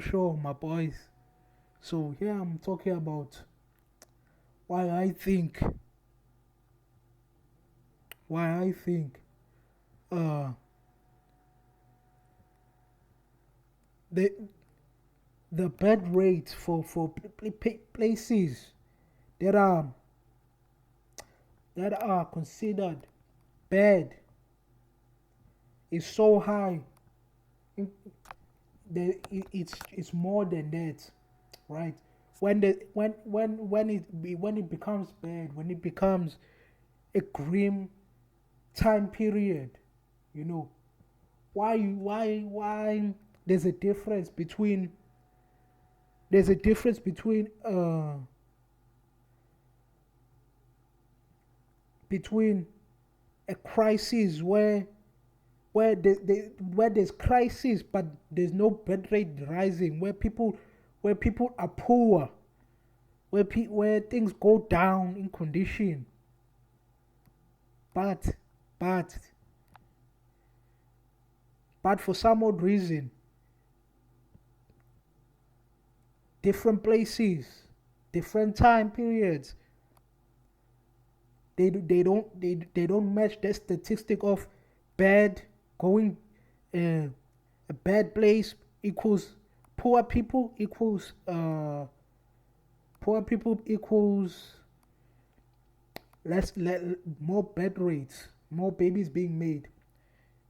sure, my boys. So here I'm talking about why I think, why I think, uh, the the bed rate for places that are considered bad is so high. In- it's more than that, right? When it becomes bad, when it becomes a grim time period, you know, why there's a difference between there's a difference between a crisis where there's crisis but there's no birth rate rising, where people are poor, where things go down in condition, but but but for some odd reason, different places, different time periods, they don't match the statistic of bad going a bad place equals poor people equals poor people equals more bed rates, more babies being made.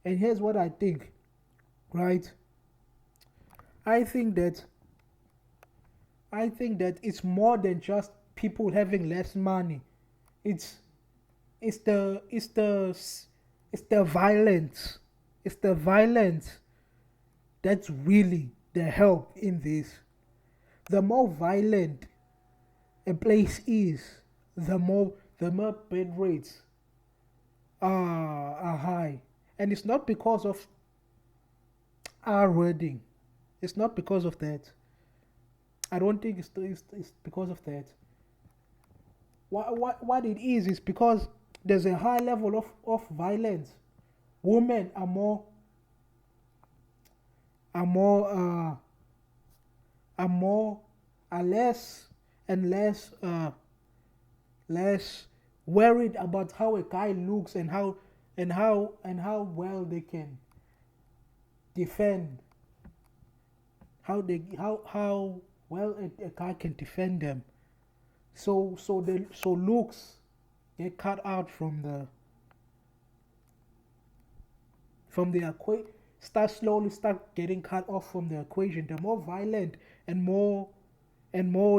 And here's what I think, right? I think that I think that it's more than just people having less money. It's it's the it's the it's the violence. It's the violence that's really the help in this. The more violent a place is, the more bed rates are high. And it's not because of our wording. It's not because of that. I don't think it's because of that. What it is because there's a high level of violence. Women are more are more are less and less worried about how a guy looks and how well they can defend, how well a guy can defend them. So looks get cut out from the equation, start getting cut off from the equation. The more violent and more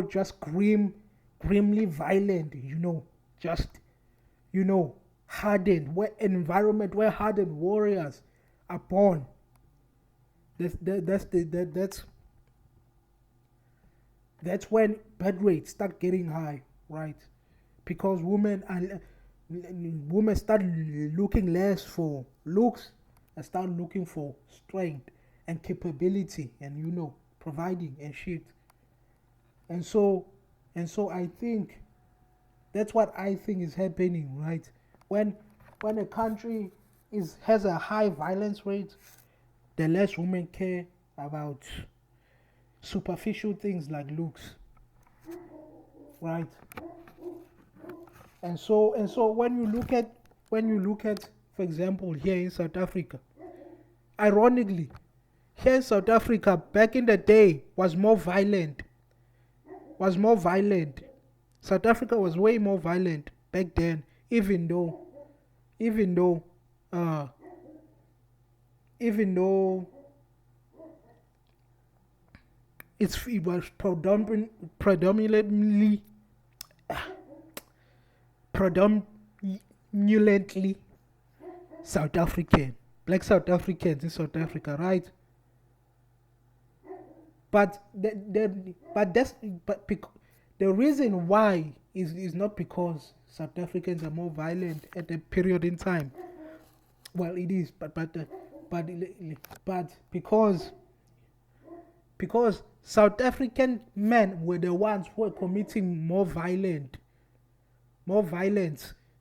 just grimly violent, just hardened, where an environment where hardened warriors are born. That's when birth rates start getting high, right? Because women start looking less for looks and start looking for strength and capability and providing and shit. And so I think that's what I think is happening, right? When when a country has a high violence rate, the less women care about superficial things like looks, right? And so when you look at for example here in South Africa, ironically, here in South Africa back in the day was more violent. South Africa was way more violent back then, even though uh even though it was predominantly South African, black South Africans in South Africa, right? But the reason why is not because South Africans are more violent at a period in time. Well, it is, but but because South African men were the ones who were committing more violence.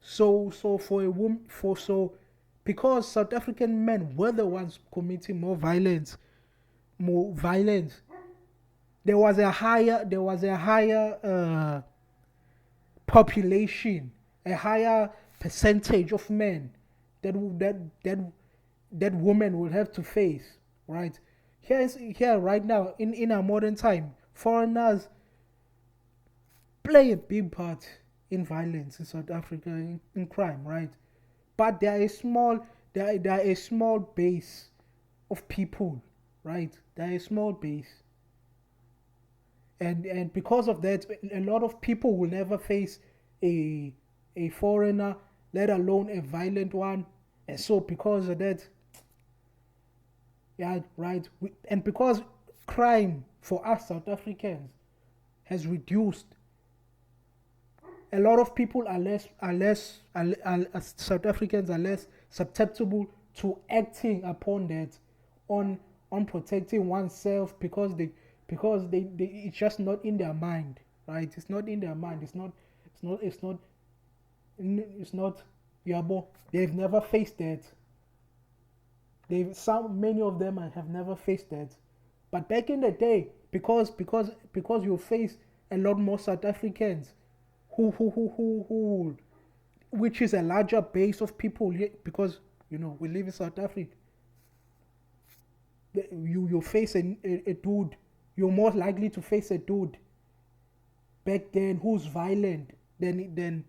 So for a woman, for so because South African men were the ones committing more violence, there was a higher population, a higher percentage of men that that that that women will have to face, right? Here right now in our modern time, foreigners play a big part in violence in South Africa, in crime, right? But there are a small base of people, right? There are a small base, and because of that, a lot of people will never face a a foreigner, let alone a violent one, and so because of that, yeah, right, and because crime for us South Africans has reduced, a lot of people are South Africans are less susceptible to acting upon that, on protecting oneself, because they it's just not in their mind, right? It's not in their mind. It's not yabo. They've never faced that. Many of them have never faced that. But back in the day, because you face a lot more South Africans who which is a larger base of people here, because we live in South Africa. You face a dude, you're more likely to face a dude back then who's violent than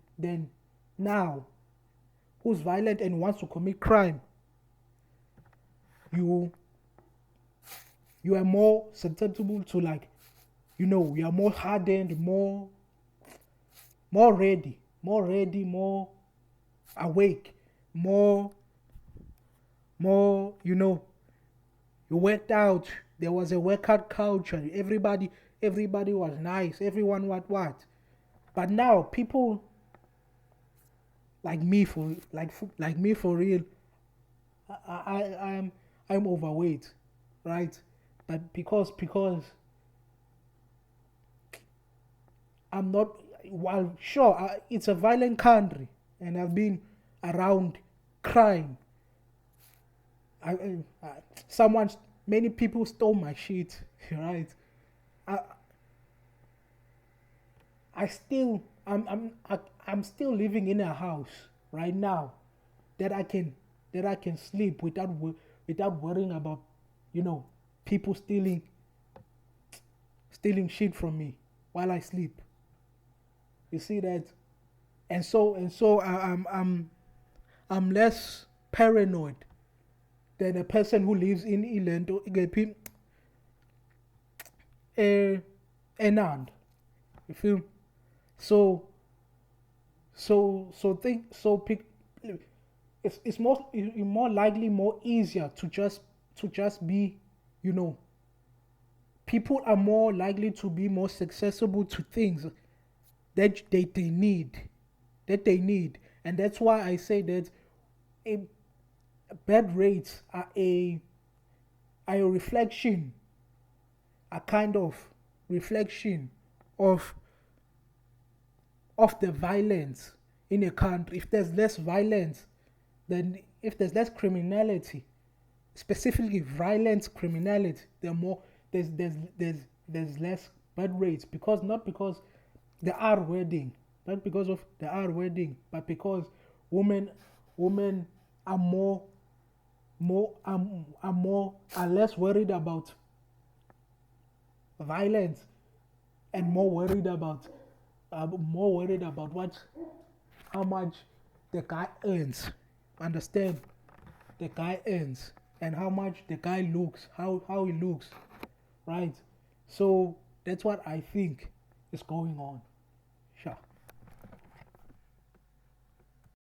now, who's violent and wants to commit crime. You you are more susceptible to, like, you are more hardened, more ready, more awake, more more you worked out. There was a workout culture. Everybody was nice. Everyone what. But now people like me for real. I'm overweight, right? But because I'm not. While sure, it's a violent country, and I've been around crime. Someone, many people stole my shit, right? I, I still, I'm still living in a house right now that I can sleep without worrying about, you know, people stealing shit from me while I sleep. You see that, and so I'm less paranoid than a person who lives in Ireland or Enand. You feel? So think so pick. It's more likely, more easier to just be, you know people are more likely to be more accessible to things that they need, and that's why I say that a bad rates are a reflection, a kind of reflection of the violence in a country. If there's less violence, then if there's less criminality, specifically violent criminality, there's less bad rates, not because they are wedding, not because of they are wedding, but because women women are are less worried about violence, and more worried about what how much the guy earns. Understand? The guy earns, and how much the guy looks, how he looks, right? So that's what I think is going on. Sure.